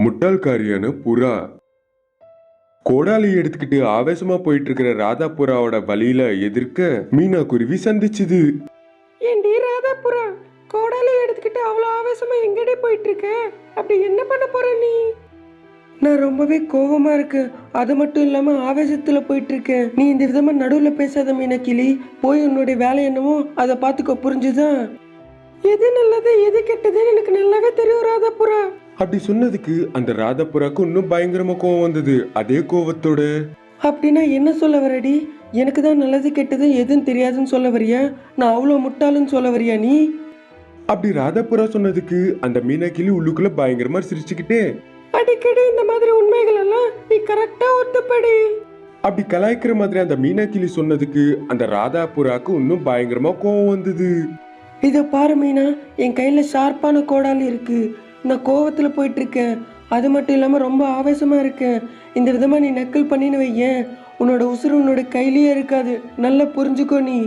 முட்டாள்காரியான புறா. கோடாலி எடுத்துக்கிட்டு ஆவேசமா போயிட்டு இருக்கிற ராதா புறாவோட வழியில எதிர்க்க மீனா குருவி சந்திச்சுது. ஏண்டி ராதா புறா, கோடாலி எடுத்துக்கிட்டு அவ்வளோ ஆவேசமா எங்கடி போயிட்டு இருக்க? அப்படி என்ன பண்ண போற நீ? நான் ரொம்பவே கோவமா இருக்கு. அது மட்டும் இல்லாம ஆவேசத்துல போயிட்டு இருக்கேன். நீ இந்த விதமா நடுவுல பேசாத மீனக்கிளி. போய் உன்னுடைய வேலை என்னவோ அதை பார்த்துக்கோ, புரிஞ்சுதா? எது நல்லது எது கெட்டதுன்னு எனக்கு நல்லாவே தெரியும் ராதா புறா. அப்படி சொன்னதுக்கு அந்த ராதா புறாக்கு இன்னும் பயங்கரமா கோவம் வந்தது. அதே கோவத்தோட, அப்படின்னா என்ன சொல்ல வரடி? எனக்கு தான் நல்லது கெட்டது எதுன்னு தெரியாதுன்னு சொல்ல வரியா? நான் அவ்வளோ முட்டாளுன்னு சொல்ல வரியா நீ? அப்படி ராதா புறா சொன்னதுக்கு அந்த மீனாக்கிளி உள்ளுக்குள்ள பயங்கரமா சிரிச்சுக்கிட்டே, அடிக்கடி இந்த மாதிரி உண்மைகள் எல்லாம் நீ கரெக்டா ஒத்துப்படி. அப்படி கலாய்க்கிற மாதிரி அந்த மீனாக்கிளி சொன்னதுக்கு அந்த ராதா புறாக்கு இன்னும் பயங்கரமா கோவம் வந்தது. இதை பாரு மீனா, என் கையில ஷார்ப்பான கோடாலி இருக்கு. நான் கோவத்துல போயிட்டு இருக்கேன். அது மட்டும் இல்லாம ரொம்ப ஆவேசமா இருக்கேன். இந்த விதமா நீ நக்கல் பண்ணின்னு வையேன், உன்னோட உசுறு உன்னோட கையிலேயே இருக்காது. நல்லா புரிஞ்சுக்கோ நீ.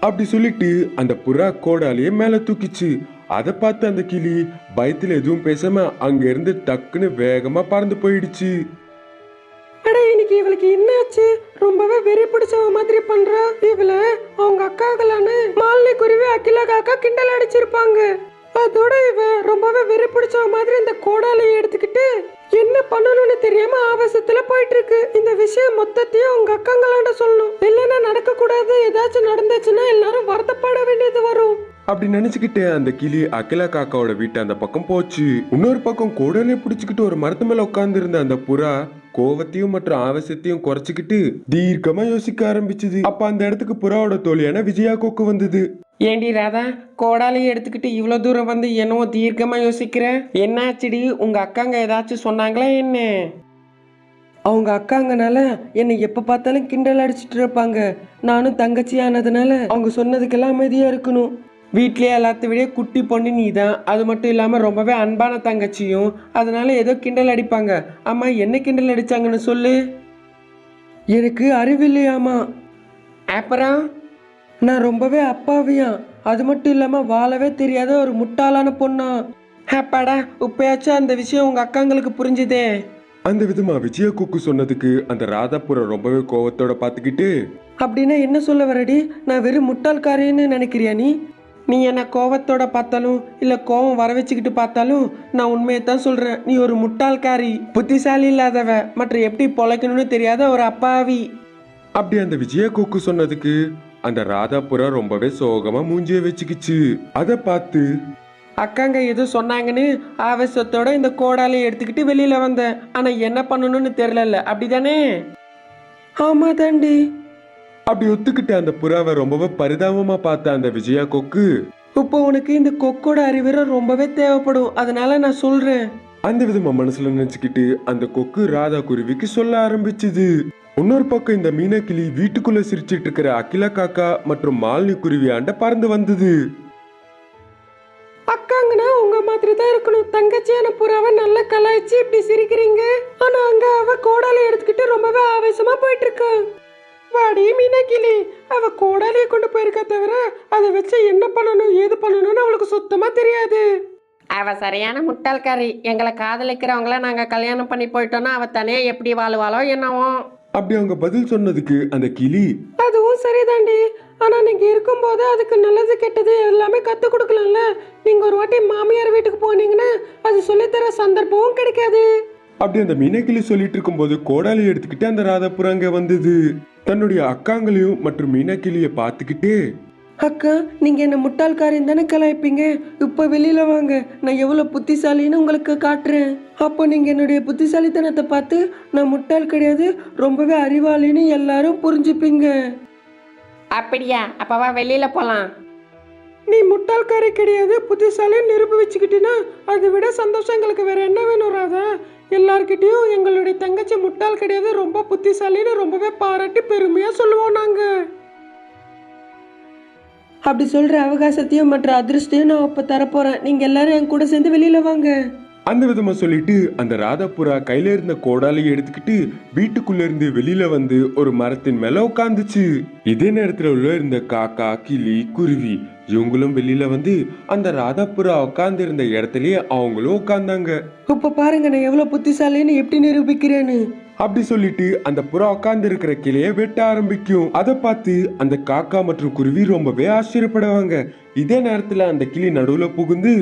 அப்படி சொல்லிட்டு அந்த புறா கோடாலிய மேல தூக்கிச்சு. அதை பார்த்து அந்த கிளி பயத்துல எதுவும் பேசாம அங்க இருந்து டக்குன்னு வேகமா பறந்து போயிடுச்சு. அட, இன்னைக்கு இவளுக்கு என்னாச்சு? ரொம்பவே வெறி பிடிச்சவ மாதிரி பண்றா. இவள அவங்க அக்காக்களான மாலினி குருவி, அகிலா காக்கா கிண்டல் அடிச்சிருப்பாங்க. அதோட இவ ரொம்பவே வெறி பிடிச்சவ மாதிரி இந்த கோடாலியை எடுத்துக்கிட்டு என்ன பண்ணணும்னு தெரியாம ஆவேசத்துல போயிட்டு இருக்கு. இந்த விஷயம் மொத்தத்தையும் உங்க அக்காங்களாண்ட சொல்லணும். இல்லைன்னா நடக்க கூடாது. ஏதாச்சும் நடந்துச்சுன்னா எல்லாரும் வருத்தப்பட வேண்டியது வரும். அப்படி நினைச்சுக்கிட்டு அந்த கிளி அகிலா காக்காவோட வீட்டு அந்த பக்கம் போச்சு. இன்னொரு பக்கம் கோடாலியை பிடிச்சுக்கிட்டு ஒரு மரத்து மேல உட்கார்ந்து இருந்த அந்த புறா கோவத்தையும் மற்றும் ஆவேசத்தையும் குறைச்சிக்கிட்டு தீர்க்கமா யோசிக்க ஆரம்பிச்சது. அப்ப அந்த இடத்துக்கு புறாவோட தோழியான விஜயா கொக்கு வந்தது. ஏண்டி ராதா, கோடாலியை எடுத்துக்கிட்டு இவ்வளோ தூரம் வந்து என்னவோ தீர்க்கமா யோசிக்கிற? என்னாச்சுடி? உங்க அக்காங்க ஏதாச்சும் சொன்னாங்களா என்ன? அவங்க அக்காங்கனால என்னை எப்ப பார்த்தாலும் கிண்டல் அடிச்சுட்டு இருப்பாங்க. நானும் தங்கச்சி ஆனதுனால அவங்க சொன்னதுக்கெல்லாம் அமைதியா இருக்கணும். வீட்லயே எல்லாத்த விட குட்டி பொண்ணு நீ தான். அது மட்டும் இல்லாம ரொம்பவே அன்பான தங்கச்சியும். அதனால ஏதோ கிண்டல் அடிப்பாங்க. அம்மா, என்ன கிண்டல் அடிச்சாங்கன்னு சொல்லு. எனக்கு அறிவில்லையாமா. அப்புறம் நான் ரொம்பவே அப்பாவியா. அது மட்டும் இல்லாம வாழவே தெரியாத ஒரு முட்டாளான பொண்ணா. அப்பாடா, இப்பயாச்சும் அந்த விஷயம் உங்க அக்காங்களுக்கு புரிஞ்சுதே. அந்த விதமா விஜயா கொக்கு சொன்னதுக்கு அந்த ராதாபுரா ரொம்பவே கோவத்தோட பாத்துக்கிட்டு, அப்படின்னா என்ன சொல்ல வரடி? நான் வெறும் முட்டாள்காரின்னு நினைக்கிறியா நீ? நீ என்ன கோவத்தோட பார்த்தாலும் இல்ல கோவம் வர வச்சுக்கிட்டு பார்த்தாலும் நான் உண்மையை தான் சொல்றேன். நீ ஒரு முட்டாள்காரி, புத்திசாலி இல்லாதவ, மற்ற எப்படி பொழைக்கணும்னு தெரியாத ஒரு அப்பாவி. அப்படி அந்த விஜயா கொக்கு சொன்னதுக்கு அந்த ராதாபுரா ரொம்பவே சோகமா மூஞ்சிய வச்சுக்கிச்சு. அதை பார்த்து, அக்காங்க ஏதோ சொன்னாங்கன்னு ஆவேசத்தோட இந்த கோடாலியை எடுத்துக்கிட்டு வெளியில வந்தேன். ஆனா என்ன பண்ணணும்னு தெரியல, அப்படிதானே? ஆமா தாண்டி. அப்படி ஒத்துக்கிட்டு அந்த புறாவை ரொம்பவே பரிதாபமா பார்த்த அந்த விஜயா கொக்கு, இப்போ உனக்கு இந்த கொக்கோட அறிவுரை ரொம்பவே தேவைப்படும், அதனால நான் சொல்றேன். அந்த விதமா மனசுல நினைச்சுக்கிட்டு அந்த கொக்கு ராதா குருவிக்கு சொல்ல ஆரம்பிச்சுது. இன்னொரு பக்கம் இந்த மீனாக்கிளி வீட்டுக்குள்ள சிரிச்சிட்டு இருக்கிற அகிலா காக்கா மற்றும் மாலினி குருவி ஆண்ட பறந்து வந்தது. அக்காங்கன்னா உங்க மாதிரி தான் இருக்கணும். தங்கச்சியான புறாவை நல்லா கலாய்ச்சி இப்படி சிரிக்கிறீங்க. ஆனா அங்க அவ கோடாலி எடுத்துக்கிட்டு ரொம்பவே ஆவேசமா போயிட்டு இருக்கா. வாடி மீனாக்கிளி, அவ கோடாலியை கொண்டு போயிருக்கா தவிர அதை வச்சு என்ன பண்ணணும் ஏது பண்ணணும்னு அவளுக்கு சுத்தமா தெரியாது. அவ சரியான முட்டாள்காரி. எங்களை காதலிக்கிறவங்கள நாங்க கல்யாணம் பண்ணி போயிட்டோம்னா அவ தனியா எப்படி வாழுவாளோ என்னவோ. அப்படி அவங்க பதில் சொன்னதுக்கு அந்த கிளி, அதுவும் சரிதாண்டி. ஆனா நீங்க இருக்கும்போது அதுக்கு நல்லது கெட்டது எல்லாமே கத்து கொடுக்கலாம்ல. நீங்க ஒரு வாட்டி மாமியார் வீட்டுக்கு போனீங்கன்னா அது சொல்லித்தர சந்தர்ப்பமும் கிடைக்காது. அப்படி அந்த மீனாக்கிளி சொல்லிட்டு இருக்கும்போது கோடாலி எடுத்துக்கிட்டு அந்த ராதாபுரா அங்க வந்தது. தன்னுடைய அக்காங்களையும் மற்றும் மீனாக்கிளிய பார்த்துக்கிட்டே, அக்கா, நீங்க என்ன முட்டாள்காரின்னு தானே கலாய்ப்பீங்க. இப்ப வெளியில வாங்க, நான் எவ்வளவு புத்திசாலின்னு உங்களுக்கு காட்டுறேன். அப்போ நீங்க என்னுடைய புத்திசாலித்தனத்தை பார்த்து நான் முட்டாள் கிடையாது, ரொம்பவே அறிவாளின்னு எல்லாரும் புரிஞ்சுப்பீங்க. அப்படியா? அப்பவா வெளியில போலாம். நீ முட்டாள்காரி கிடையாது, புத்திசாலின்னு நிரூபிச்சுக்கிட்டீன்னா அதை விட சந்தோஷம் எங்களுக்கு வேற என்ன வேணும் ராதா? எல்லார்கிட்டையும் எங்களுடைய தங்கச்சி முட்டாள் கிடையாது, ரொம்ப புத்திசாலின்னு ரொம்பவே பாராட்டி பெருமையா சொல்லுவோம் நாங்க. அப்படி சொல்ற அவகாசத்தையும் மற்ற அதிர்ஷ்டையும் நான் அப்ப தரப்போறேன். நீங்க எல்லாரும் என் கூட சேர்ந்து வெளியில வாங்க. அந்த விதமா சொல்லிட்டு அந்த ராதாபுரா கையில இருந்த கோடாலியை எடுத்துக்கிட்டு வீட்டுக்குள்ள இருந்து வெளியில வந்து ஒரு மரத்தின் மேல உட்காந்துச்சு. இதே நேரத்துல உள்ள இருந்த காக்கா, கிளி, குருவி இவங்களும் வெளியில வந்து அந்த ராதாபுரா உட்கார்ந்து இருந்த இடத்துலயே அவங்களும் உட்கார்ந்தாங்க. இப்ப பாருங்க நான் எவ்வளவு புத்திசாலின்னு எப்படி நிரூபிக்கிறேன்னு. அப்படி சொல்லிட்டு அந்த புறா உட்கார்ந்து இருக்கிற கிளைய வெட்ட ஆரம்பிக்கும். அதை பார்த்து அந்த காக்கா மற்றும் குருவி ரொம்பவே ஆச்சரியப்படுவாங்க. இதே நேரத்துல அந்த கிளி நடுவுல புகுந்து,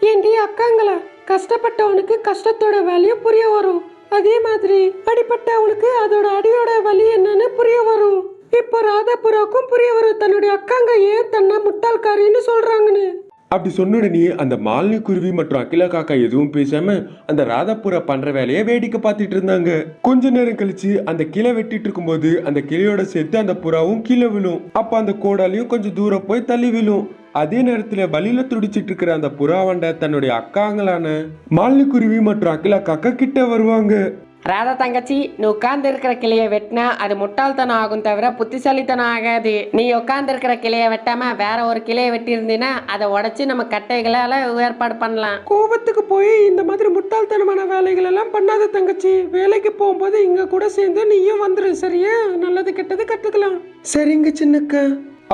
ஏண்டி அக்காங்களா, கஷ்டப்பட்டவனுக்கு கஷ்டத்தோட வேலையும் புரிய வரும், அதே மாதிரி அடிப்பட்டவனுக்கு அதோட அடியோட வலி என்னன்னு புரிய வரும். இப்போ ராதாபுராவுக்கும் புரிய வரும் தன்னுடைய அக்காங்க ஏன் தன்னை முட்டாள்காரின்னு சொல்றாங்கன்னு. அப்படி சொன்ன உடனே அந்த மாலினி குருவி மற்றும் அகிலா காக்கா எதுவும் பேசாம அந்த ராதாபுரா பண்ற வேலையை வேடிக்கை பார்த்துட்டு இருந்தாங்க. கொஞ்ச நேரம் கழிச்சு அந்த கிளை வெட்டிட்டு இருக்கும்போது அந்த கிளையோட சேர்த்து அந்த புறாவும் கீழே விழும். அப்ப அந்த கோடாலியும் கொஞ்சம் தூரம் போய் தள்ளி விழும். அதே நேரத்துல வலியில துடிச்சிட்டு இருக்கிற அந்த புறாவண்ட தன்னுடைய அக்காங்களான மாலினி குருவி மற்றும் அகிலா காக்கா கிட்ட வருவாங்க. ராதா தங்கச்சி, நீ உட்கார்ந்து இருக்கிற கிளையை வெட்டினா அது முட்டாள்தனம் ஆகும் தவிர புத்திசாலித்தனம் ஆகாது. நீ உட்கார்ந்து இருக்கிற கிளையை வெட்டாம வேற ஒரு கிளையை வெட்டி இருந்தீன்னா அதை உடைச்சு நம்ம கட்டைகளால ஏற்பாடு பண்ணலாம். கோபத்துக்கு போய் இந்த மாதிரி முட்டாள்தனமான வேலைகள் எல்லாம் பண்ணாத தங்கச்சி. வேலைக்கு போகும்போது இங்க கூட சேர்ந்து நீயும் வந்துரு, சரியா? நல்லது கெட்டது கத்துக்கலாம். சரிங்க சின்னக்கா.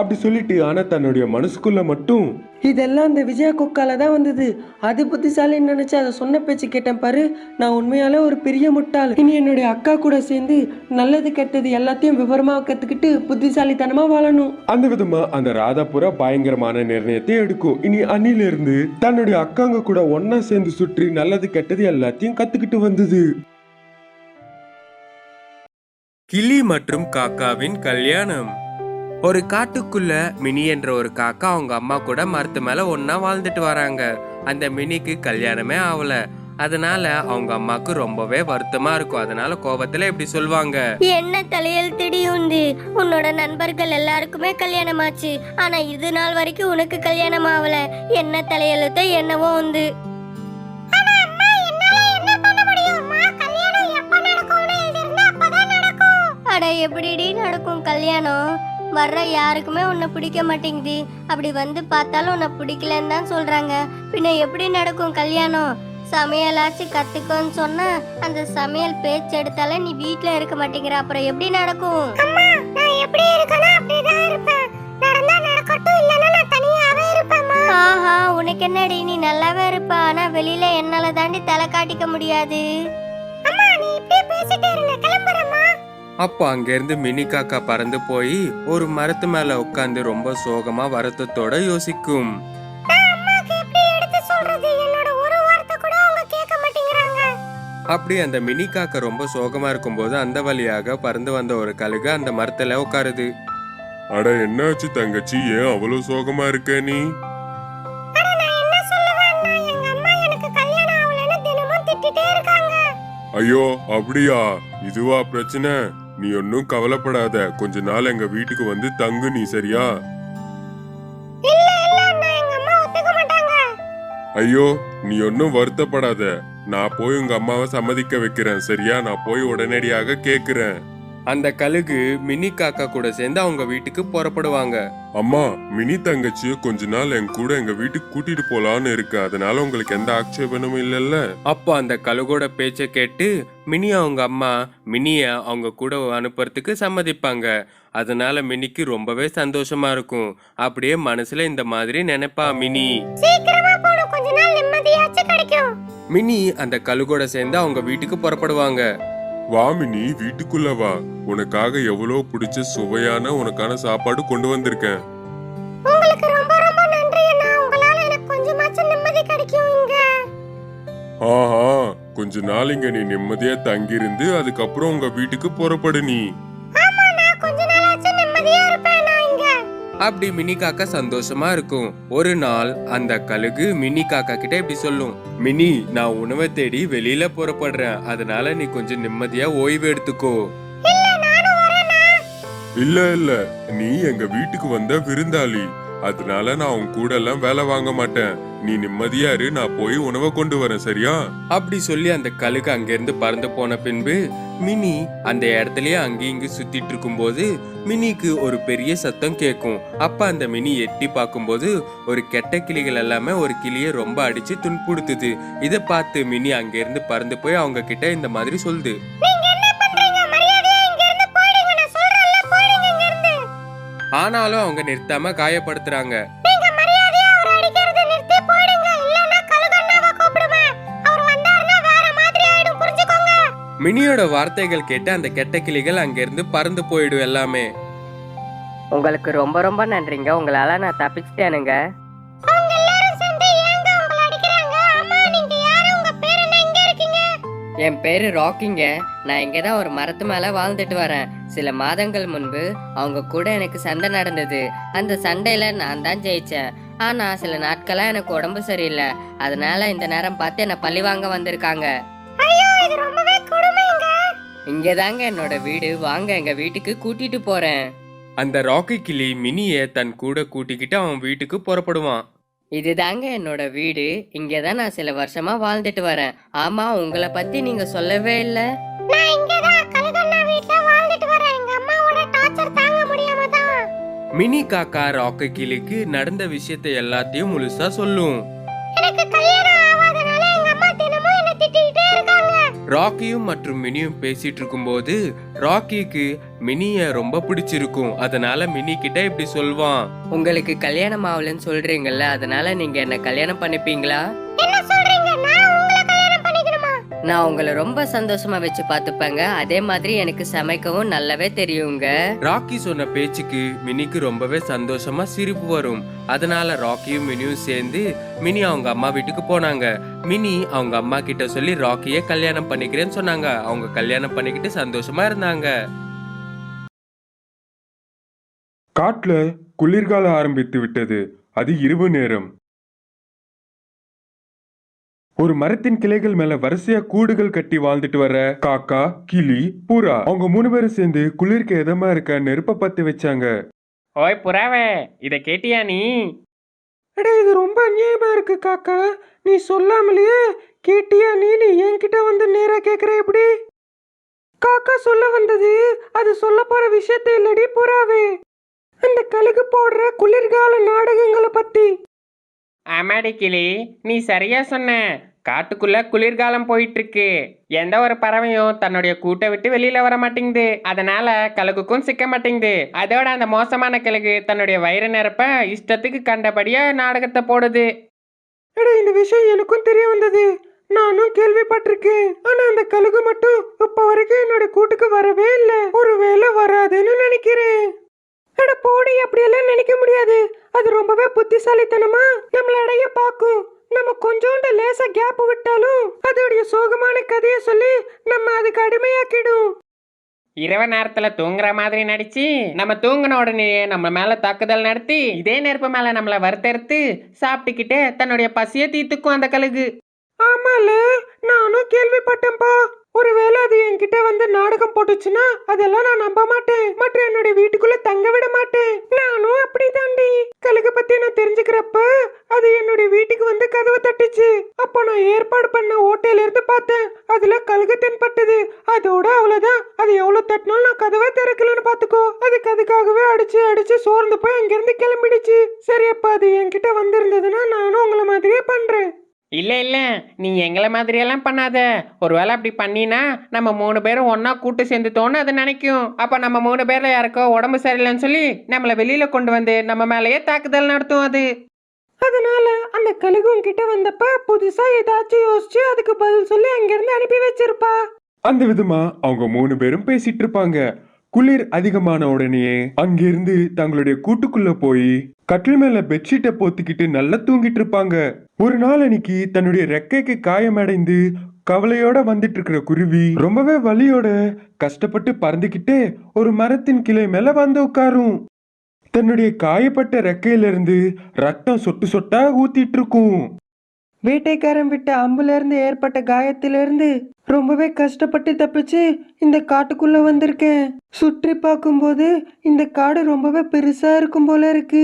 அப்படி சொல்லிட்டு ஆனா தன்னுடைய மனசுக்குள்ள மட்டும், இதெல்லாம் அந்த விஜயா கொக்கால தான் வந்தது. அது புத்திசாலின்னு நினைச்சு அதை சொன்ன பேச்சு கேட்டேன் பாரு. நான் உண்மையால ஒரு பெரிய முட்டாள். இனி என்னுடைய அக்கா கூட சேர்ந்து நல்லது கெட்டது எல்லாத்தையும் விவரமா கத்துக்கிட்டு புத்திசாலித்தனமா வாழணும். அந்த விதமா அந்த ராதாபுரா பயங்கரமான நிர்ணயத்தை எடுக்கும். இனி அன்னில இருந்து தன்னுடைய அக்காங்க கூட ஒன்னா சேர்ந்து சுற்றி நல்லது கெட்டது எல்லாத்தையும் கத்துக்கிட்டு வந்தது. கிளி மற்றும் காக்காவின் கல்யாணம். ஒரு காட்டுக்குள்ள மினி என்ற ஒரு காக்கா அவங்க அம்மா கூட மரத்து மேல ஒன்னா வாழ்ந்துட்டு வராங்க. அந்த மினிக்கு கல்யாணமே ஆகல. அதனால அவங்க அம்மாக்கு ரொம்பவே வருத்தமா இருக்கும். அதனால கோபத்துல இப்படி சொல்லுவாங்க, என்ன தலையல் திடீர்ந்து உன்னோட நண்பர்கள் எல்லாருக்குமே கல்யாணம் ஆச்சு, ஆனா இது நாள் வரைக்கும் உனக்கு கல்யாணம் ஆகல. என்ன தலையெழுத்த என்னவோ வந்து. அட எப்படிடி நடக்கும் கல்யாணம்? வர்ற யாருக்குமே உன்னை பிடிக்க மாட்டேங்குது. அப்படி வந்து பார்த்தாலும் உன்னை பிடிக்கலன்னு தான் சொல்றாங்க. பின்ன எப்படி நடக்கும் கல்யாணம்? சமையலாச்சு கத்துக்கோன்னு சொன்னா அந்த சமையல் பேச்சு எடுத்தாலே நீ வீட்ல இருக்க மாட்டேங்கிற. அப்புறம் எப்படி நடக்கும்? அம்மா, நான் எப்படி இருக்கேனோ அப்படிதான் இருப்பேன். நடந்தா நடக்கட்டும், இல்லனா நான் தனியாவே இருப்பேன்மா. ஆஹா, உனக்கு என்னடி, நீ நல்லாவே இருப்ப. ஆனா வெளியில என்னால தாண்டி தலை காட்டிக்க முடியாது. அம்மா, நீ இப்படியே பேசிட்டே இருங்க, கிளம்புறேம்மா. அப்போ அங்கிருந்து மினி காக்கா பறந்து போய் ஒரு மரத்து மேல உட்கார்ந்து ரொம்ப சோகமா வருத்தத்தோட யோசிக்கும். அப்படி அந்த மினி காக்கா ரொம்ப சோகமா இருக்கும்போது அந்த வழியாக பறந்து வந்த ஒரு கழுகு அந்த மரத்துல உட்காருது. அட என்னாச்சு தங்கச்சி, ஏன் அவ்வளவு சோகமா இருக்க நீ? ஐயோ அப்படியா, இதுவா பிரச்சனை? நீ ஒன்னும் கவலைப்படாத, கொஞ்ச நாள் எங்க வீட்டுக்கு வந்து தங்கு நீ, சரியா? ஐயோ நீ ஒன்னும் வருத்தப்படாத, நான் போய் உங்க அம்மாவை சம்மதிக்க வைக்கிறேன், சரியா? நான் போய் உடனடியாக கேக்குறேன். அந்த கழுகு மினி காக்கா கூட சேர்ந்து அவங்க வீட்டுக்கு புறப்படுவாங்க. அம்மா, மினி தங்கச்சிய கொஞ்ச நாள் என் கூட எங்க வீட்டுக்கு கூட்டிட்டு போலான்னு இருக்கு, அதனால உங்களுக்கு எந்த ஆட்சேபனும் இல்லல்ல? அப்போ அந்த கழுகோட பேச்ச கேட்டு மினி அவங்க அம்மா மினிய அவங்க கூட அனுப்புறதுக்கு சம்மதிப்பாங்க. அதனால மினிக்கு ரொம்பவே சந்தோஷமா இருக்கும். அப்படியே மனசுல இந்த மாதிரி நினைப்பா மினி. சீக்கிரமா போடு, கொஞ்ச நாள் நிம்மதியாச்சு கிடைக்கும். மினி அந்த கழுகோட சேர்ந்து அவங்க வீட்டுக்கு புறப்படுவாங்க. வா மினி, வீட்டுக்குள்ள வா. உனக்காக எவ்வளவு பிடிச்ச சுவையான உனக்கான சாப்பாடு கொண்டு வந்திருக்கேன். உங்களுக்கு ரொம்ப ரொம்ப நன்றி அண்ணா, உங்களால எனக்கு கொஞ்சமாச்சும் நிம்மதி கிடைக்கும் இங்க. ஆஹா, கொஞ்ச நாள் இங்க நீ நிம்மதியா தங்கி இருந்து அதுக்கப்புறம் உங்க வீட்டுக்கு புறப்படு நீ. ஆமா, நான் கொஞ்ச நாளாச்சும் நிம்மதியா இருப்பேன் நான் இங்க. அப்படி மினி காக்கா சந்தோஷமா இருக்கும். ஒரு நாள் அந்த கழுகு மினி காக்கா கிட்ட இப்படி சொல்லும், மினி, நான் உணவை தேடி வெளியில புறப்படுறேன், அதனால நீ கொஞ்சம் நிம்மதியா ஓய்வு எடுத்துக்கோ. இல்ல, நானும் வரேனா? இல்ல, நீ எங்க வீட்டுக்கு வந்த விருந்தாளி, அதனால நான் உன் கூட எல்லாம் வேலை வாங்க மாட்டேன். நீ நிம்மதியா இரு, நான் போய் உணவை கொண்டு வரேன், சரியா? அப்படி சொல்லி அந்த கழுகு அங்கிருந்து பறந்து போன பின்பு மினி அந்த இடத்துலயே அங்கேயும் இங்கு சுத்திட்டு இருக்கும்போது மினிக்கு ஒரு பெரிய சத்தம் கேட்கும். அப்ப அந்த மினி எட்டி பார்க்கும்போது ஒரு கெட்ட கிளிகள் எல்லாமே ஒரு கிளியை ரொம்ப அடிச்சு துன்புறுத்துது. இதை பார்த்து மினி அங்கிருந்து பறந்து போய் அவங்க கிட்ட இந்த மாதிரி சொல்லுது. ஆனாலும் அவங்க நிறுத்தாம காயப்படுத்துறாங்க. மினியோட வார்த்தைகள் கேட்டு அந்த கெட்ட கிளிகள் அங்கிருந்து பறந்து போயிடும் எல்லாமே. உங்களுக்கு ரொம்ப ரொம்ப நன்றிங்க, உங்களால நான் தப்பிச்சிட்டேனுங்க. என் பேரு ராக்கிங்க. நான் இங்க தான் ஒரு மரத்து மேல வாழ்ந்துட்டு வரேன். சில மாதங்கள் முன்பு அவங்க கூட எனக்கு சண்டை நடந்தது. அந்த சண்டையில நான் தான் ஜெயிச்சேன். ஆனா சில நாட்களா எனக்கு உடம்பு சரியில்லை. அதனால இந்த நேரம் பார்த்து என்ன பழி வாங்க வந்திருக்காங்க. இங்கதாங்க என்னோட வீடு, வாங்க எங்க வீட்டுக்கு கூட்டிட்டு போறேன். அந்த ராக்கி கிளி மினிய தன் கூட கூட்டிக்கிட்டு அவன் வீட்டுக்கு புறப்படுவான். இதுதாங்க என்னோட வீடு. இங்கதான் நான் சில வருஷமா வாழ்ந்துட்டு வரேன். ஆமா, உங்களை பத்தி நீங்க சொல்லவே இல்ல. மினி காக்கா ராக்கி கிளிக்கு நடந்த விஷயத்தை எல்லாத்தையும் முழுசா சொல்லும். ராக்கியும் மற்றும் மினியும் பேசிட்டு இருக்கும்போது ராக்கிக்கு மினிய ரொம்ப பிடிச்சிருக்கும். அதனால மினி கிட்ட இப்படி சொல்வான். உங்களுக்கு கல்யாணம் ஆகலன்னு சொல்றீங்கல்ல, அதனால நீங்க என்ன கல்யாணம் பண்ணிப்பீங்களா? நான் உங்களை ரொம்ப சந்தோஷமா வச்சு பாத்துப்பேங்க. அதே மாதிரி எனக்கு சமைக்கவும் நல்லாவே தெரியுங்க. ராக்கி சொன்ன பேச்சுக்கு மினிக்கு ரொம்பவே சந்தோஷமா சிரிப்பு வரும். அதனால ராக்கியும் மினியும் சேர்ந்து மினி அவங்க அம்மா வீட்டுக்கு போனாங்க. மினி அவங்க அம்மா கிட்ட சொல்லி ராக்கிய கல்யாணம் பண்ணிக்கிறேன்னு சொன்னாங்க. அவங்க கல்யாணம் பண்ணிக்கிட்டு சந்தோஷமா இருந்தாங்க. காட்டுல குளிர்காலம் ஆரம்பித்து விட்டது. அது இரவு நேரம். ஒரு மரத்தின் கிளைகள் மேல வரிசையா கூடுகள் கட்டி வாழ்ந்துட்டு வர காக்கா, கிளி, புறா அவங்க 3 பேரும் சேர்ந்து குளிர்க்க இதமா இருக்க நெருப்ப பத்தி வச்சாங்க. ஓய் புறாவே, இத கேட்டியா நீ? அடே, இது ரொம்ப அநியாயமா இருக்கு காக்கா. நீ சொல்லாமலேயே கேட்டியா நீ என்கிட்ட வந்து நேரா கேக்குற எப்படி? காக்கா சொல்ல வந்தது அது சொல்ல போற விஷயத்த இல்லடி புறாவே, அந்த கழுகு போடுற குளிர்கால நாடகங்களை பத்தி. ஆமாடி கிளி, நீ சரியா சொன்ன. காட்டுக்குள்ள குளிர்காலம் போயிட்டு இருக்கு. எந்த ஒரு பறவையும் தன்னுடைய கூட்டை விட்டு வெளியில வர மாட்டேங்குது. அதனால கழுகுக்கும் சிக்க மாட்டேங்குது. அதோட அந்த மோசமான கழுகு தன்னுடைய வயிறு நிரப்ப இஷ்டத்துக்கு கண்டபடியா நாடகத்தை போடுது. அடே, இந்த விஷயம் எனக்கும் தெரிய வந்தது. நானும் கேள்விப்பட்டிருக்கேன். ஆனா அந்த கழுகு மட்டும் இப்ப வரைக்கும் என்னோட கூட்டுக்கு வரவே இல்லை. ஒருவேளை வராதுன்னு நினைக்கிறேன். அட போடி, அப்படியெல்லாம் நினைக்க முடியாது. அது ரொம்பவே புத்திசாலித்தனமா நம்மள அடைய பாக்கும். நம்ம கொஞ்சோண்டு லேசா கேப் விட்டாலும் அதோடைய சோகமான கதையை சொல்லி நம்ம அதுக்கு அடிமையாக்கிடும். இரவு நேரத்துல தூங்குற மாதிரி நடிச்சு நம்ம தூங்கின உடனே நம்ம மேல தாக்குதல் நடத்தி இதே நெருப்பு மேல நம்மள வறுத்தெடுத்து சாப்பிட்டுக்கிட்டே தன்னுடைய பசியை தீர்த்துக்கும் அந்த கழுகு. ஆமால, நானும் கேள்விப்பட்டேன்பா. ஒருவேளை அது என்கிட்ட வந்து நாடகம் போட்டுச்சுன்னா அதெல்லாம் நான் நம்ப மாட்டேன். மற்றும் என்னுடைய வீட்டுக்குள்ள தங்க விட மாட்டேன். நானும் அப்படிதாண்டி. கழுகு பத்தி நான் தெரிஞ்சுக்கிறப்ப அது என்னுடைய வீட்டுக்கு வந்து கதவை தட்டுச்சு. அப்போ நான் ஏற்பாடு பண்ண ஓட்டையில இருந்து பார்த்தேன். அதுல கழுகு தென்பட்டது. அதோட அவ்வளவுதான். அது எவ்வளவு தட்டினாலும் நான் கதவை திறக்கலன்னு பாத்துக்கோ. அதுக்காகவே அடிச்சு அடிச்சு சோர்ந்து போய் அங்கிருந்து கிளம்பிடுச்சு. சரி, அப்ப அது என்கிட்ட வந்திருந்ததுன்னா நானும் உங்களை மாதிரியே பண்றேன். இல்ல நீ எங்களை மாதிரியெல்லாம் பண்ணாத. ஒருவேளை அப்படி பண்ணினா நம்ம 3 பேரும் ஒன்னா கூட்டு சேர்ந்துட்டோன்னு அது நினைக்கும். அப்ப நம்ம 3 பேர்ல யாருக்கோ உடம்பு சரியில்லைன்னு சொல்லி நம்மள வெளியில கொண்டு வந்து நம்ம மேலேயே தாக்குதல் நடத்தும் அது. அதனால அந்த கழுகும் கிட்ட வந்தப்ப புதுசா ஏதாச்சும் யோசிச்சு அதுக்கு பதில் சொல்லி அங்கிருந்து அனுப்பி வச்சிருப்பா. அந்த விதமா அவங்க 3 பேரும் பேசிட்டு இருப்பாங்க. குளிர் அதிகமான உடனே அங்கிருந்து தங்களுடைய கூட்டுக்குள்ள போய் கட்டில் மேல பெட்ஷீட்டை போத்திக்கிட்டு நல்லா தூங்கிட்டு இருப்பாங்க. ஒரு நாள் அன்னைக்கு தன்னுடைய ரெக்கைக்கு காயமடைந்து கவலையோட வந்துட்டு இருக்கிற குருவி ரொம்பவே வலியோட கஷ்டப்பட்டு பறந்துகிட்டே ஒரு மரத்தின் கிளை மேல வந்து உட்காரும். தன்னுடைய காயப்பட்ட ரெக்கையிலிருந்து ரத்தம் சொட்டு சொட்டா ஊத்திட்டு இருக்கும். வேட்டைக்காரன் விட்ட அம்புல இருந்து ஏற்பட்ட காயத்திலிருந்து ரொம்பவே கஷ்டப்பட்டு தப்பிச்சு இந்த காட்டுக்குள்ள வந்திருக்கேன். சுற்றி பார்க்கும்போது இந்த காடு ரொம்பவே பெருசா இருக்கும் போல இருக்கு.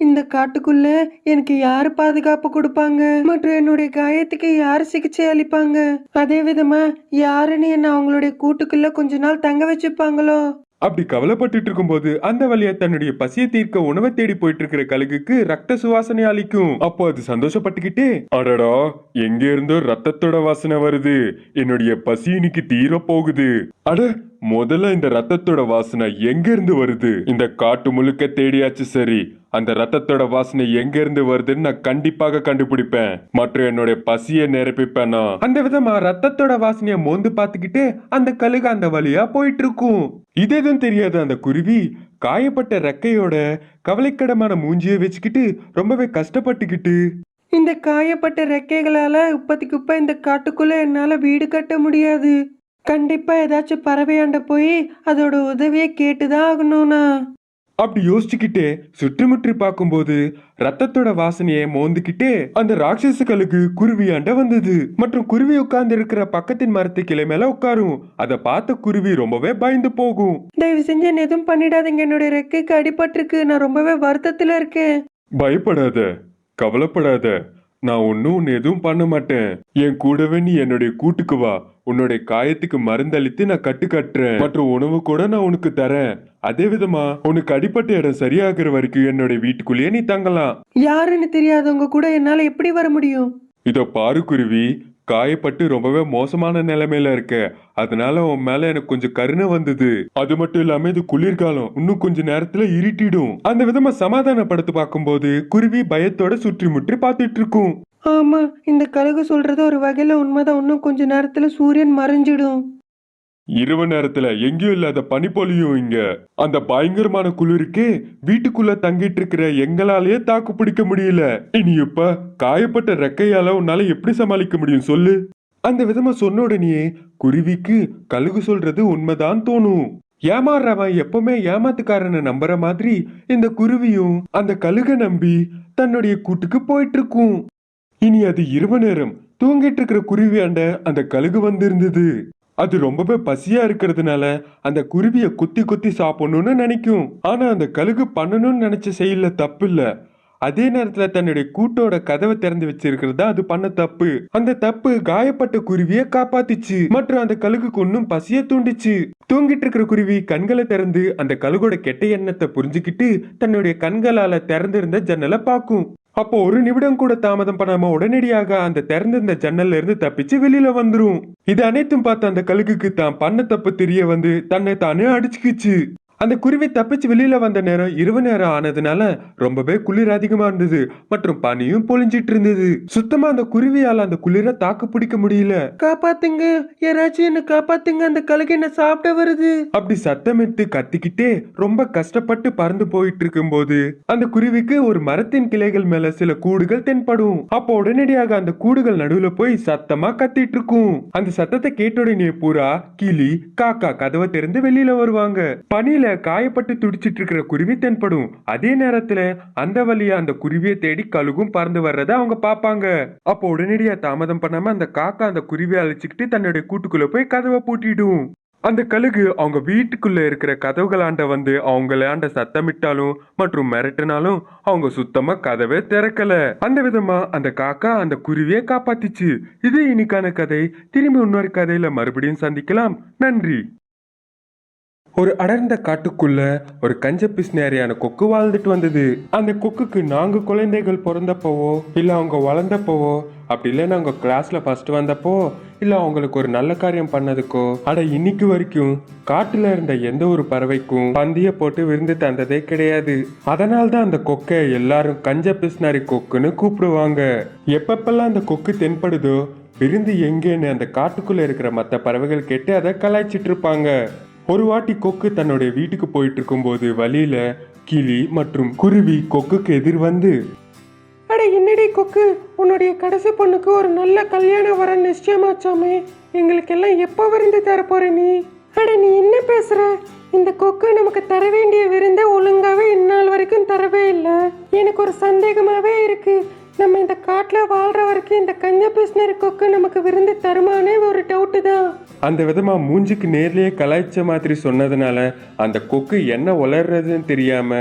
இந்த காட்டுக்குள்ள எனக்கு யாரு பாதுகாப்பு கொடுப்பாங்க மற்றும் என்னுடைய காயத்துக்கு யாரு சிகிச்சை அளிப்பாங்க, அதே விதமா யாருன்னு என்ன அவங்களுடைய கூட்டுக்குள்ள கொஞ்ச நாள் தங்க வச்சுப்பாங்களோ? அப்படி கவலைப்பட்டுட்டு இருக்கும்போது அந்த வழியா தன்னுடைய பசியை தீர்க்க உணவை தேடி போயிட்டு இருக்கிற கழுகுக்கு ரத்த சுவாசனை அளிக்கும். அப்போ அது சந்தோஷப்பட்டுக்கிட்டே, அடடா, எங்க இருந்தோ ரத்தத்தோட வாசனை வருது, என்னுடைய பசி இன்னைக்கு தீர போகுது. அட, முதல்ல இந்த ரத்தத்தோட வாசனை எங்க இருந்து வருது? இந்த காட்டு முழுக்க தேடியாச்சு, சரி அந்த ரத்தத்தோட வாசனை எங்க இருந்து வருதுன்னு நான் கண்டிப்பாக கண்டுபிடிப்பேன் மற்றும் என்னுடைய பசியை நிரப்பிப்பேனா. அந்த விதமா ரத்தத்தோட வாசனைய மோந்து பார்த்துக்கிட்டு அந்த கழுகு அந்த வழியா போயிட்டு இருக்கும். இது எதுவும் தெரியாத அந்த குருவி காயப்பட்ட ரெக்கையோட கவலைக்கிடமான மூஞ்சியை வச்சுக்கிட்டு ரொம்பவே கஷ்டப்பட்டுக்கிட்டு, இந்த காயப்பட்ட ரெக்கைகளால இப்போதைக்கு இந்த காட்டுக்குள்ள என்னால வீடு கட்ட முடியாது. கண்டிப்பா ஏதாச்சும் பறவையாண்ட போய் அதோட உதவியை கேட்டுதான் ஆகணும்னா. அப்படி யோசிச்சுக்கிட்டே சுற்றுமுற்றி பார்க்கும்போது ரத்தத்தோட வாசனையை மோந்துக்கிட்டே அந்த ராட்சச கழுகு குருவியாண்ட வந்தது மற்றும் குருவி உட்கார்ந்து இருக்கிற பக்கத்தின் மரத்து கிளை மேல உட்காரும். அதை பார்த்த குருவி ரொம்பவே பயந்து போகும். தயவு செஞ்சு என்ன எதுவும் பண்ணிடாதீங்க, என்னுடைய ரெக்கைக்கு அடிபட்டிருக்கு, நான் ரொம்பவே வருத்தத்துல இருக்கேன். பயப்படாத, கவலைப்படாத, நான் ஒன்னும் எதுவும் பண்ண மாட்டேன். என் கூடவே நீ என்னுடைய கூட்டுக்கு வா, உன்னுடைய காயத்துக்கு மருந்தளித்து நான் கட்டு கட்டுறேன் மற்றும் உணவு கூட நான் உனக்கு தரேன். அதே விதமா உனக்கு அடிப்பட்ட இடம் சரியாகிற வரைக்கும் என்னுடைய வீட்டுக்குள்ளேயே நீ தங்கலாம். யாருன்னு தெரியாதவங்க கூட என்னால எப்படி வர முடியும்? இதோ பாரு குருவி, காயப்பட்டு ரொம்பவே மோசமான நிலைமையில இருக்க, அதனால உன் மேல எனக்கு கொஞ்சம் கருணை வந்தது. அது மட்டும் இல்லாம இது குளிர்காலம், இன்னும் கொஞ்ச நேரத்துல இருட்டிடும். அந்த விதமா சமாதானப்படுத்தி பார்க்கும்போது குருவி பயத்தோட சுற்றி முற்றி பார்த்துட்டு இருக்கும். ஆமா, இந்த கழுகு சொல்றது ஒரு வகையில உண்மைதான். இன்னும் கொஞ்ச நேரத்துல சூரியன் மறைஞ்சிடும். இரவு நேரத்துல எங்கேயும் இல்லாத பனிப்பொழியும் இங்க. அந்த பயங்கரமான குளிருக்கு வீட்டுக்குள்ள தங்கிட்டு இருக்கிற எங்களாலேயே தாக்கு பிடிக்க முடியல. இனி இப்ப காயப்பட்ட ரெக்கையால உன்னால எப்படி சமாளிக்க முடியும் சொல்லு? அந்த விதமா சொன்ன உடனே குருவிக்கு கழுகு சொல்றது உண்மைதான் தோணும். ஏமாறுறவன் எப்பவுமே ஏமாத்துக்காரனை நம்புற மாதிரி இந்த குருவியும் அந்த கழுகை நம்பி தன்னுடைய கூட்டுக்கு போயிட்டு இருக்கும். இனி அது இரவு நேரம். தூங்கிட்டு இருக்கிற குருவியாண்ட அந்த கழுகு வந்திருந்தது. அது ரொம்பவே பசியா இருக்கிறதுனால அந்த குருவிய குத்தி குத்தி சாப்பிடணும்னு நினைக்கும். ஆனா அந்த கழுகு பண்ணணும்னு நினைச்ச செயல்ல தப்பு இல்ல. அதே நேரத்துல தன்னுடைய கூட்டோட கதவை திறந்து வச்சிருக்கிறதா அது பண்ண தப்பு. அந்த தப்பு காயப்பட்ட குருவிய காப்பாத்திச்சு மற்றும் அந்த கழுகுக்கு இன்னும் பசிய தூண்டிச்சு. தூங்கிட்டு இருக்கிற குருவி கண்களை திறந்து அந்த கழுகோட கெட்ட எண்ணத்தை புரிஞ்சுக்கிட்டு தன்னுடைய கண்களால திறந்திருந்த ஜன்னலை பார்க்கும். அப்போ ஒரு நிமிடம் கூட தாமதம் பண்ணாம உடனடியாக அந்த திறந்திருந்த ஜன்னல்ல இருந்து தப்பிச்சு வெளியில வந்துரும். இது அனைத்தும் பார்த்த அந்த கழுகுக்கு தான் பண்ண தப்பு தெரிய வந்து தன்னை தானே அடிச்சுக்கிச்சு. அந்த குருவி தப்பிச்சு வெளியில வந்த நேரம் இரவு நேரம் ஆனதுனால ரொம்பவே குளிர் அதிகமா இருந்தது மற்றும் பனியும் பொழிஞ்சிட்டு இருந்தது. சுத்தமா அந்த குருவியால அந்த குளிர தாக்கு பிடிக்க முடியல. காப்பாத்துங்க, யாராச்சும் என்ன காப்பாத்துங்க, அந்த கழுகு என்ன சாப்பிட வருது. அப்படி சத்தமிட்டு கத்திக்கிட்டே ரொம்ப கஷ்டப்பட்டு பறந்து போயிட்டு இருக்கும் போது அந்த குருவிக்கு ஒரு மரத்தின் கிளைகள் மேல சில கூடுகள் தென்படும். அப்போ உடனடியாக அந்த கூடுகள் நடுவுல போய் சத்தமா கத்திட்டு இருக்கும். அந்த சத்தத்தை கேட்ட உடனே புறா, கிளி, காக்கா கதவை திறந்து வெளியில வருவாங்க. பனியில காயப்பட்டு துடிச்சிட்டு இருக்கிற குருவி தென்படும். அதே நேரத்துல அந்த வழியா அந்த குருவியை தேடி கழுகும் பறந்து வர்றத அவங்க பாப்பாங்க. அப்போ உடனடியா தாமதம் பண்ணாம அந்த காக்கா அந்த குருவியை அழைச்சிக்கிட்டு தன்னுடைய கூட்டுக்குள்ள போய் கதவை பூட்டிடும். அந்த கழுகு அவங்க வீட்டுக்குள்ள இருக்கிற கதவுகளாண்ட வந்து அவங்களாண்ட சத்தமிட்டாலும் மற்றும் மிரட்டினாலும் அவங்க சுத்தமா கதவை திறக்கல. அந்த விதமா அந்த காக்கா அந்த குருவியை காப்பாத்திச்சு. இது இன்னைக்கான கதை. திரும்பி இன்னொரு கதையில மறுபடியும் சந்திக்கலாம். நன்றி. ஒரு அடர்ந்த காட்டுக்குள்ள ஒரு கஞ்ச பிஸ்னேரியான கொக்கு வாழ்ந்துட்டு வந்தது. அந்த கொக்குக்கு 4 குழந்தைகள் பிறந்தப்பவோ இல்ல அவங்க வளர்ந்தப்பவோ அப்படி இல்லைன்னா அவங்க கிளாஸ்ல ஃபர்ஸ்ட் வந்தப்போ இல்ல அவங்களுக்கு ஒரு நல்ல காரியம் பண்ணதுக்கோ அட இன்னைக்கு வரைக்கும் காட்டுல இருந்த எந்த ஒரு பறவைக்கும் பந்திய போட்டு விருந்து தந்ததே கிடையாது. அதனால்தான் அந்த கொக்கை எல்லாரும் கஞ்ச பிஸ்னாரி கொக்குன்னு கூப்பிடுவாங்க. எப்பப்பெல்லாம் அந்த கொக்கு தென்படுதோ விருந்து எங்கேன்னு அந்த காட்டுக்குள்ள இருக்கிற மற்ற பறவைகள் கேட்டு அதை கலாய்ச்சிட்டு இருப்பாங்க. ஒரு வாட்டி கொக்கு தன்னுடைய வீட்டுக்கு போயிட்டு இருக்கும்போது வழியில கிளி மற்றும் குருவி கொக்குக்கு எதிர் வந்து, அட என்னடி கொக்கு, உன்னுடைய கடைசி பொண்ணுக்கு ஒரு நல்ல கல்யாணம் வர நிச்சயமாச்சாமே, எங்களுக்கெல்லாம் எப்போ விருந்து தரப்போற நீ? அட நீ என்ன பேசுற? இந்த கொக்கு நமக்கு தர வேண்டிய விருந்தை ஒழுங்காவே இந்நாள் வரைக்கும் தரவே இல்லை. எனக்கு ஒரு சந்தேகமாவே இருக்கு. நம்ம இந்த காட்டுல வாழ்ற வரைக்கும் இந்த கஞ்ச பிஸ்னரி கொக்கு நமக்கு விருந்து தருமானே ஒரு டவுட்டு தான். அந்த விதமா மூஞ்சிக்கு நேர்லயே கலாய்ச்ச மாதிரி சொன்னதுனால அந்த கொக்கு என்ன உளர்றதுன்னு தெரியாம,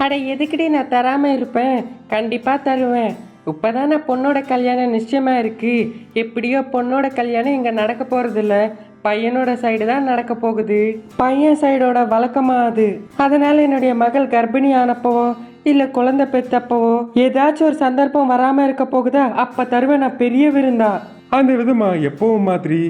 அட எதுக்குடி நான் தராம இருப்பேன், கண்டிப்பா தருவேன். இப்பதான் நான் பொண்ணோட கல்யாணம் நிச்சயமா இருக்கு. எப்படியோ பொண்ணோட கல்யாணம் இங்க நடக்க போறது இல்ல, பையனோட சைடு தான் நடக்க போகுது. பையன் சைடோட வழக்கமா அது. அதனால என்னுடைய மகள் கர்ப்பிணி ஆனப்பவோ இல்ல குழந்தை பெத்தப்பவோ ஏதாச்சும் ஒரு சந்தர்ப்பம் வராம இருக்க போகுதா, அப்ப தருவேன் நான் பெரிய விருந்தா. அந்த விதமா எப்பவும் மாதிரி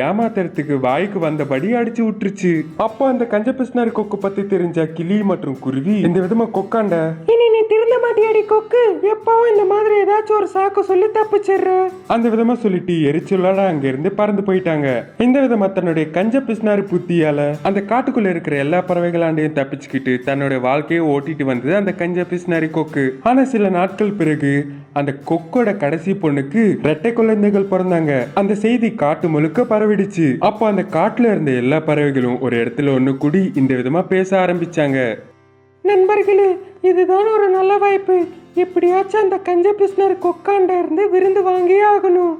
ஏமாத்துறதுக்கு வாய்க்கு வந்தபடி அடிச்சு விட்டுருச்சு. அப்போ அந்த கஞ்ச பிஸ்னாரி கொக்கு பத்தி தெரிஞ்ச கிளி மற்றும் குருவி இந்த விதமா கொக்காண்ட, இனி நீ திருந்த மாட்டியாடி கொக்கு, எப்பவும் இந்த மாதிரி ஏதாச்சும் ஒரு சாக்கு சொல்லி தப்பிச்சிடுற. அந்த விதமா சொல்லிட்டு எரிச்சலோட அங்க இருந்து பறந்து போயிட்டாங்க. இந்த விதமா தன்னுடைய கஞ்ச பிஸ்னாரி புத்தியால அந்த காட்டுக்குள்ள இருக்கிற எல்லா பறவைகளாண்டையும் தப்பிச்சுக்கிட்டு தன்னுடைய வாழ்க்கையை ஓட்டிட்டு வந்தது அந்த கஞ்ச பிஸ்னாரி கொக்கு. ஆனா சில நாட்கள் பிறகு அந்த கொக்கோட கடைசி பொண்ணுக்கு ரெட்டை குழந்தைகள் பிறந்தாங்க. அந்த செய்தி காட்டு முழுக்க பரவிடுச்சு. அப்போ அந்த காட்டுல இருந்த எல்லா பறவைகளும் ஒரு இடத்துல ஒண்ணு கூடி இந்த விதமா பேச ஆரம்பிச்சாங்க. நண்பர்களே, இதுதான் ஒரு நல்ல வாய்ப்பு. எப்படியாச்சும் அந்த கஞ்ச பிஸ்னரி கொக்காண்ட இருந்து விருந்து வாங்கியே ஆகணும்.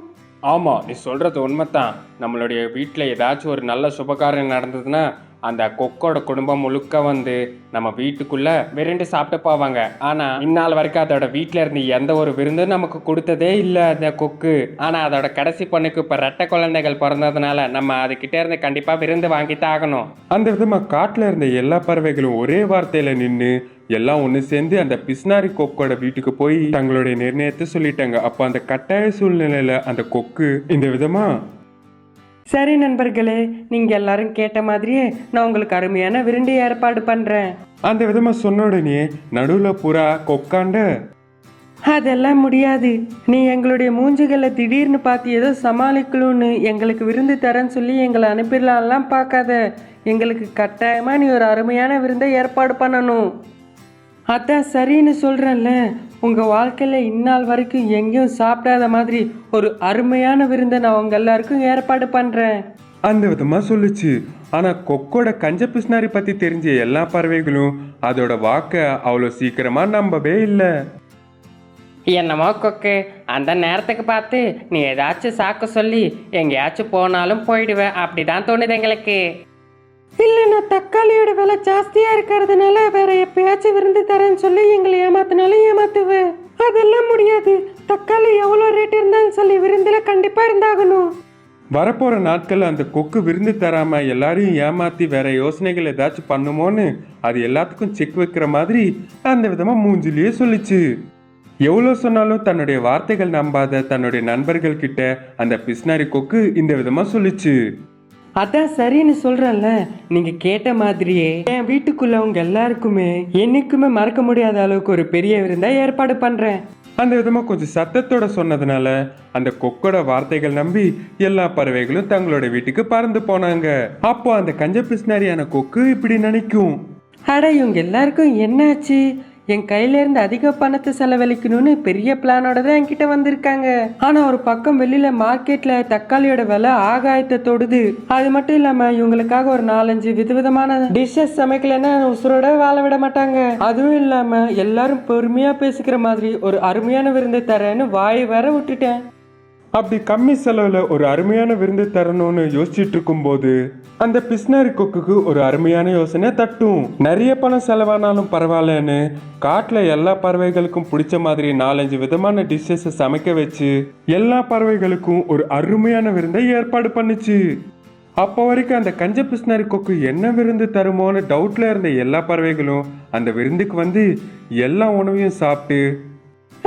ஆமா, நீ சொல்றது உண்மைதான். நம்மளுடைய வீட்டில் ஏதாச்சும் ஒரு நல்ல சுபகாரியம் நடந்ததுன்னா அந்த கொக்கோட குடும்பம் முழுக்க வந்து நம்ம வீட்டுக்குள்ள விருண்டு சாப்பிட்டு போவாங்க. ஆனா இந்நாள் வரைக்கும் அதோட வீட்டுல இருந்து எந்த ஒரு விருந்தும் நமக்கு கொடுத்ததே இல்லை அந்த கொக்கு. ஆனா அதோட கடைசி பொண்ணுக்கு இப்ப ரெட்டை குழந்தைகள் பிறந்ததுனால நம்ம அதுகிட்ட இருந்து கண்டிப்பா விருந்து வாங்கித்தான் ஆகணும். அந்த விதமா காட்டுல இருந்த எல்லா பறவைகளும் ஒரே வார்த்தையில நின்று எல்லாம் ஒண்ணு சேர்ந்து அந்த பிஸ்னாரி கொக்கோட வீட்டுக்கு போய் தங்களுடைய நிர்ணயத்தை சொல்லிட்டாங்க. அப்ப அந்த கட்டாய சூழ்நிலையில அந்த கொக்கு இந்த விதமா, சரி நண்பர்களே, நீங்க எல்லாரும் கேட்ட மாதிரியே நான் உங்களுக்கு அருமையான விருந்து ஏற்பாடு பண்றேன். அந்த விதமா சொன்ன உடனே நடுவுல புறா கொக்காண்ட, அதெல்லாம் முடியாது. நீ எங்களுடைய மூஞ்சிகளை திடீர்னு பார்த்து ஏதோ சமாளிக்கணும்னு எங்களுக்கு விருந்து தரேன்னு சொல்லி எங்களை அனுப்பிடலாம்லாம் பார்க்காத. எங்களுக்கு கட்டாயமா நீ ஒரு அருமையான விருந்தை ஏற்பாடு பண்ணணும். அதான் சரின்னு சொல்றேன்ல, உங்க வாழ்க்கையில இந்நாள் வரைக்கும் எங்கேயும் சாப்பிடாத மாதிரி ஒரு அருமையான விருந்தை நான் உங்க எல்லாருக்கும் ஏற்பாடு பண்றேன். அந்த விதமா சொல்லுச்சு. ஆனா கொக்கோட கஞ்ச பிஸ்னாரி பத்தி தெரிஞ்ச எல்லா பறவைகளும் அதோட வாக்க அவ்வளோ சீக்கிரமா நம்பவே இல்லை. என்னமோ கொக்கு, அந்த நேரத்துக்கு பார்த்து நீ ஏதாச்சும் சாக்க சொல்லி எங்கேயாச்சும் போனாலும் போயிடுவேன் அப்படிதான் தோணுது எங்களுக்கு. இல்ல, நான் தக்காளியோட விலை ஜாஸ்தியா இருக்கிறதுனால வேற எப்பயாச்சும் விருந்து தரேன்னு சொல்லி எங்களை ஏமாத்தினாலும் ஏமாத்துவேன். அதெல்லாம் முடியாது. தக்காளி எவ்வளோ ரேட் இருந்தாலும் சொல்லி விருந்துல கண்டிப்பா இருந்தாகணும். வரப்போற நாட்கள் அந்த கொக்கு விருந்து தராம எல்லாரையும் ஏமாத்தி வேற யோசனைகள் ஏதாச்சும் பண்ணுமோன்னு அது எல்லாத்துக்கும் செக் வைக்கிற மாதிரி அந்த விதமா மூஞ்சிலேயே சொல்லிச்சு. எவ்வளோ சொன்னாலும் தன்னுடைய வார்த்தைகள் நம்பாத தன்னுடைய நண்பர்கள் கிட்ட அந்த பிஸ்னாரி கொக்கு இந்த விதமா சொல்லிச்சு. அதான் சரின்னு சொல்றேன்ல, நீங்க கேட்ட மாதிரியே என் வீட்டுக்குள்ள உங்க எல்லாருக்குமே என்னைக்குமே மறக்க முடியாத அளவுக்கு ஒரு பெரிய விருந்தா ஏற்பாடு பண்றேன். அந்த விதமா கொஞ்சம் சத்தத்தோட சொன்னதுனால அந்த கொக்கோட வார்த்தைகள் நம்பி எல்லா பறவைகளும் தங்களோட வீட்டுக்கு பறந்து போனாங்க. அப்போ அந்த கஞ்ச பிஸ்னாரியான கொக்கு இப்படி நினைக்கும், அட இவங்க எல்லாருக்கும் என்னாச்சு, என் கையில இருந்து அதிக பணத்தை செலவழிக்கணும்னு பெரிய பிளானோட தான் என்கிட்ட வந்திருக்காங்க. ஆனா ஒரு பக்கம் வெளியில மார்க்கெட்ல தக்காளியோட விலை ஆகாயத்தை தொடுது. அது மட்டும் இல்லாம இவங்களுக்காக ஒரு 4-5 விதவிதமான டிஷ்ஷஸ் சமைக்கலன்னா உசுரோட வாழ விட மாட்டாங்க. அதுவும் இல்லாம எல்லாரும் பொறுமையா பேசிக்கிற மாதிரி ஒரு அருமையான விருந்தை தரேன்னு வாய் வேற விட்டுட்டேன். அப்படி கம்மி செலவுல ஒரு அருமையான விருந்து தரணும்னு யோசிச்சுட்டு இருக்கும் போது அந்த பிஸ்னாரி கொக்குக்கு ஒரு அருமையான யோசனை தட்டும். நிறைய பணம் செலவானாலும் பரவாயில்லன்னு காட்டுல எல்லா பறவைகளுக்கும் பிடிச்ச மாதிரி 4-5 விதமான டிஷ்ஷஸ் சமைக்க வச்சு எல்லா பறவைகளுக்கும் ஒரு அருமையான விருந்தை ஏற்பாடு பண்ணுச்சு. அப்போ வரைக்கும் அந்த கஞ்ச பிஸ்னாரி கொக்கு என்ன விருந்து தருமோன்னு டவுட்ல இருந்த எல்லா பறவைகளும் அந்த விருந்துக்கு வந்து எல்லா உணவையும் சாப்பிட்டு,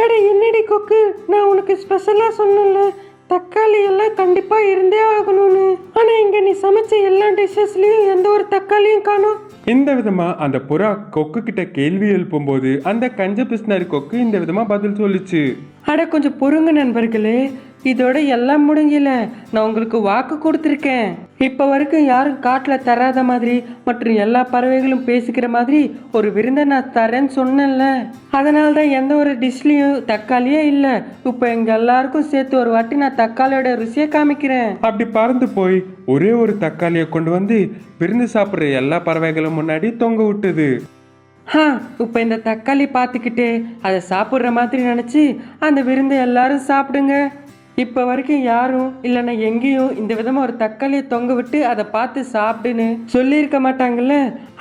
அட என்னடி கொக்கு, நான் உனக்கு ஸ்பெஷலா சொன்னேன்ல தக்காளி எல்லாம் கண்டிப்பா இருந்தே ஆகணும்னு. ஆனா இங்க நீ சமைச்ச எல்லா டிஷ்ஷஸ்லயும் எந்த ஒரு தக்காளியும் காணோம். இந்த விதமா அந்த புறா கொக்கு கிட்ட கேள்வி எழுப்பும் போது அந்த கஞ்ச பிஸ்னாரி கொக்கு இந்த விதமா பதில் சொல்லிச்சு. அட கொஞ்சம் பொறுங்க நண்பர்களே, இதோட எல்லாம் முடிஞ்சல. நான் உங்களுக்கு வாக்கு கொடுத்துருக்கேன். இப்ப வரைக்கும் யாரும் காட்டுல தராத மாதிரி மற்றும் எல்லா பறவைகளும் பேசிக்கிற மாதிரி ஒரு விருந்தை நான் தரேன்னு சொன்னேன்ல. அதனால்தான் எந்த ஒரு டிஷ்லயும் தக்காளியே இல்லை. இப்ப எங்க எல்லாருக்கும் சேர்த்து ஒரு வாட்டி நான் தக்காளியோட ருசியை காமிக்கிறேன். அப்படி பறந்து போய் ஒரே ஒரு தக்காளியை கொண்டு வந்து விருந்து சாப்பிட்ற எல்லா பறவைகளும் முன்னாடி தொங்க விட்டுது. இப்போ இந்த தக்காளி பார்த்துக்கிட்டு அதை சாப்பிட்ற மாதிரி நினச்சி அந்த விருந்தை எல்லாரும் சாப்பிடுங்க. இப்போ வரைக்கும் யாரும் இல்லைன்னா எங்கேயும் இந்த விதமாக ஒரு தக்காளியை தொங்க விட்டு அதை பார்த்து சாப்பிடுன்னு சொல்லியிருக்க மாட்டாங்கல்ல.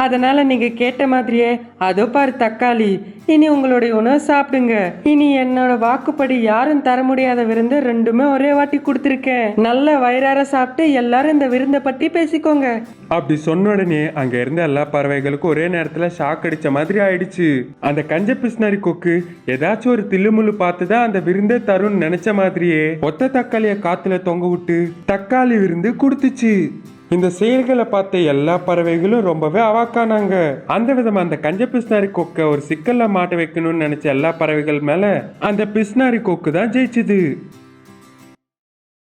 அதனால நீங்கள் கேட்ட மாதிரியே அதோ பாரு தக்காளி, இனி உங்களுடைய உணவை சாப்பிடுங்க. இனி என்னோட வாக்குப்படி யாரும் தர முடியாத விருந்தை ரெண்டுமே ஒரே வாட்டி கொடுத்துருக்கேன். நல்ல வயிறார சாப்பிட்டு எல்லாரும் இந்த விருந்தை பற்றி பேசிக்கோங்க. அப்படி சொன்ன உடனே அங்க இருந்த எல்லா பறவைகளுக்கும் ஒரே நேரத்துல ஷாக் அடிச்ச மாதிரி ஆயிடுச்சு. அந்த கஞ்ச பிஸ்னரி கொக்கு ஏதாச்சும் ஒரு தில்லுமுள்ளு பார்த்துதான் அந்த விருந்தே தரும்னு நினைச்ச மாதிரியே ஒத்த தக்காளிய காத்துல தொங்க விட்டு தக்காளி விருந்து கொடுத்துச்சு. இந்த செயல்களை பார்த்த எல்லா பறவைகளும் ரொம்பவே அவாக்கானாங்க. அந்த விதமா அந்த கஞ்ச பிஸ்னாரி கொக்கை ஒரு சிக்கல்ல மாட்ட வைக்கணும்னு நினைச்ச எல்லா பறவைகள் மேல அந்த பிஸ்னாரி கொக்கு தான் ஜெயிச்சுது.